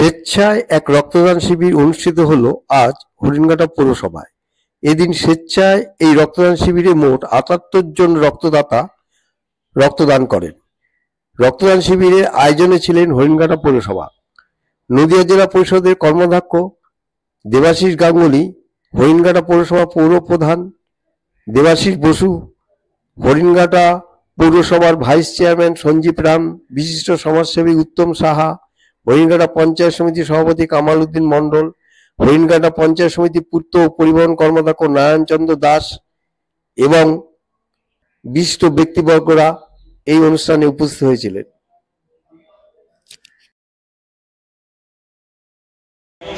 স্বেচ্ছায় এক রক্তদান শিবির অনুষ্ঠিত হলো আজ হরিণঘাটা পৌরসভায়। এদিন স্বেচ্ছায় এই রক্তদান শিবিরে মোট ৭৮ জন রক্তদাতা রক্তদান করেন। রক্তদান শিবিরের আয়োজনে ছিলেন হরিণঘাটা পৌরসভা, নদিয়া জেলা পরিষদের কর্মাধ্যক্ষ দেবাশিস গাঙ্গুলি, হরিণঘাটা পৌরসভা পৌর প্রধান দেবাশিস বসু, হরিণঘাটা পৌরসভার ভাইস চেয়ারম্যান সঞ্জীব রাম, বিশিষ্ট সমাজসেবী উত্তম সাহা, হরিণঘাটা পঞ্চায়েত সমিতির সভাপতি কামাল উদ্দিন মণ্ডল, হরিণঘাটা পঞ্চায়েত সমিতি পূর্ত ও পরিবহন কর্মদক্ষ নারায়ণ চন্দ্র দাস এবং বিশিষ্ট ব্যক্তিবর্গরা এই অনুষ্ঠানে উপস্থিত হয়েছিলেন।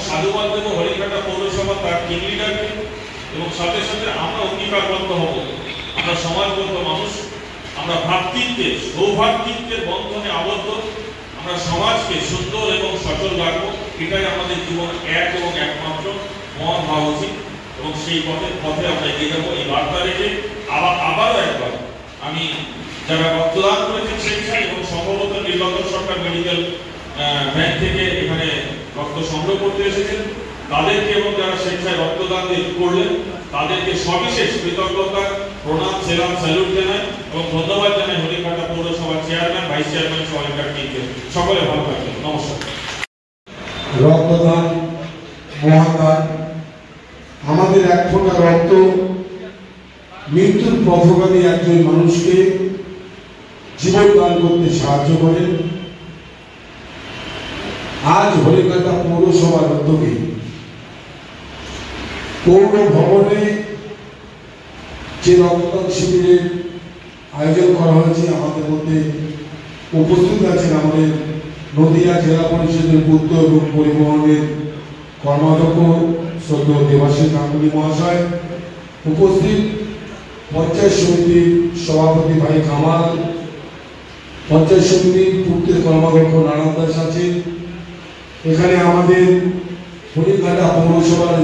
সাধুবাদ দেব হরিণঘাটা পৌরসভা তার টিম লিডারকে, এবং সাথে সাথে আমরা অঙ্গীকারবদ্ধ হব, আমরা সমাজবদ্ধ মানুষ, আমরা ভ্রাতৃত্বে সৌভাতৃত্বের বন্ধনে আবদ্ধ, আমরা সমাজকে সুন্দর এবং সচল রাখবো। এটাই আমাদের জীবন এক এবং একমাত্র মন হওয়া উচিত, এবং সেই পথে আমরা এগিয়ে যাবো। এই বার্তা রেখে আবারও একবার আমি যারা রক্তদান করেছেন স্বেচ্ছায় এবং সম্ভবত নীলরতন সরকার মেডিকেল ব্যাংক থেকে এখানে রক্ত সংগ্রহ করতে এসেছেন তাদেরকে, এবং যারা স্বেচ্ছায় রক্তদান করলেন তাদেরকে সবিশেষ কৃতজ্ঞতা, প্রণাম, সেলাম, স্যালুট জানাই এবং ধন্যবাদ জানাই হরিণঘাটা পৌরসভার চেয়ারম্যান, ভাইস চেয়ারম্যান সবাইকার টিমকে। সকলে ভালো থাকবেন, নমস্কার। রক্তদান মহাদান, আমাদের এক ফোঁটা রক্ত মৃত্যুর পথগামী একজন মানুষকে জীবন দান করতে সাহায্য করে। আজ হরিণঘাটা পৌরসভার উদ্যোগে পৌর ভবনে যে রক্তদান শিবিরের আয়োজন করা হয়েছে, আমাদের মধ্যে উপস্থিত আছেন আমাদের নদিয়া জেলা পরিষদের পূর্ত এবং পরিবহনের কর্মাধ্যক্ষ শ্রদ্ধেয় দেবাশিস গাঙ্গুলি মহাশয়, উপস্থিত পঞ্চায়েত সমিতির সভাপতি ভাই কামাল, পঞ্চায়েত সমিতির পূর্তের কর্মাধ্যক্ষ নারায়ণ দাস আছেন, এখানে আমাদের হরিণঘাটা পৌরসভার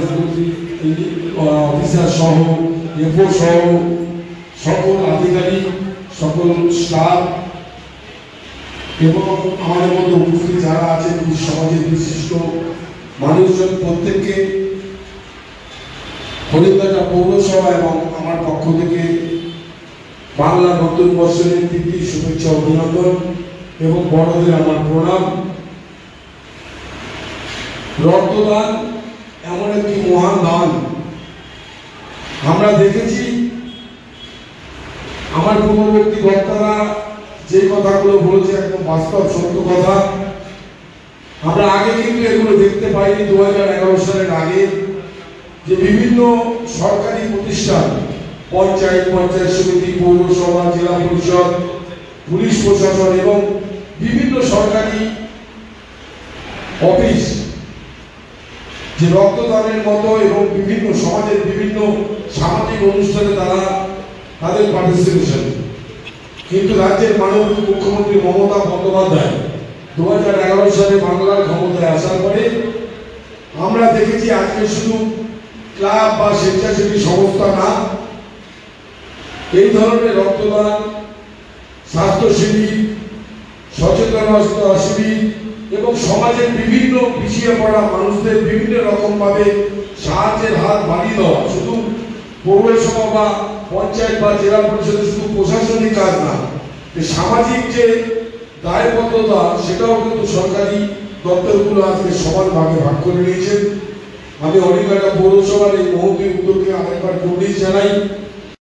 অফিসার সহ এফও সহ সকল আধিকারিক, সকল স্টাফ এবং আমাদের মধ্যে উপস্থিত যারা আছেন সমাজের বিশিষ্ট মানুষজন, প্রত্যেককে হরিণঘাটা পৌরসভা এবং আমার পক্ষ থেকে বাংলা নতুন বছরের প্রীতি, শুভেচ্ছা, অভিনন্দন এবং বড়দের আমার প্রণাম। রক্তদান এমন একটি মহান দান। আমরা দেখেছি আমার পূর্ববর্তী বক্তারা যে কথাগুলো বলেছে একদম বাস্তব সত্য কথা। আমরা আগে কিন্তু এগুলো দেখতে পাইনি। 2011 সালের আগে যে বিভিন্ন সরকারি প্রতিষ্ঠান, পঞ্চায়েত সমিতি, পৌরসভা, জেলা পরিষদ, পুলিশ প্রশাসন এবং বিভিন্ন সরকারি অফিস যে রক্তদানের মতো এবং বিভিন্ন সমাজের বিভিন্ন সামাজিক অনুষ্ঠানে তারা তাদের পার্টিসিপেশন, কিন্তু রাজ্যের মাননীয় মুখ্যমন্ত্রী মমতা বন্দ্যোপাধ্যায় 2011 সালে বাংলার ক্ষমতায় আসার পরে আমরা দেখেছি আজকে শুধু ক্লাব বা স্বেচ্ছাসেবী সংস্থা না, এই ধরনের রক্তদান, স্বাস্থ্য শিবির, সচেতনতা শিবির এবং সমাজের বিভিন্ন পিছিয়ে পড়া মানুষদের বিভিন্ন রকম ভাবে সাহায্যের হাত বাড়িয়ে দেওয়া শুধু পৌরসভা বা পঞ্চায়েত বা জেলা পরিষদের শুধু প্রশাসনিক কাজ না, সামাজিক যে দায়বদ্ধতা সেটাও কিন্তু সরকারি দপ্তরগুলো আজকে সমান ভাগে ভাগ করে নিয়েছেন। আমি হরিণঘাটা পৌরসভার এই মহতী উদ্যোগকে আরেকবার কুর্নিশ জানাই।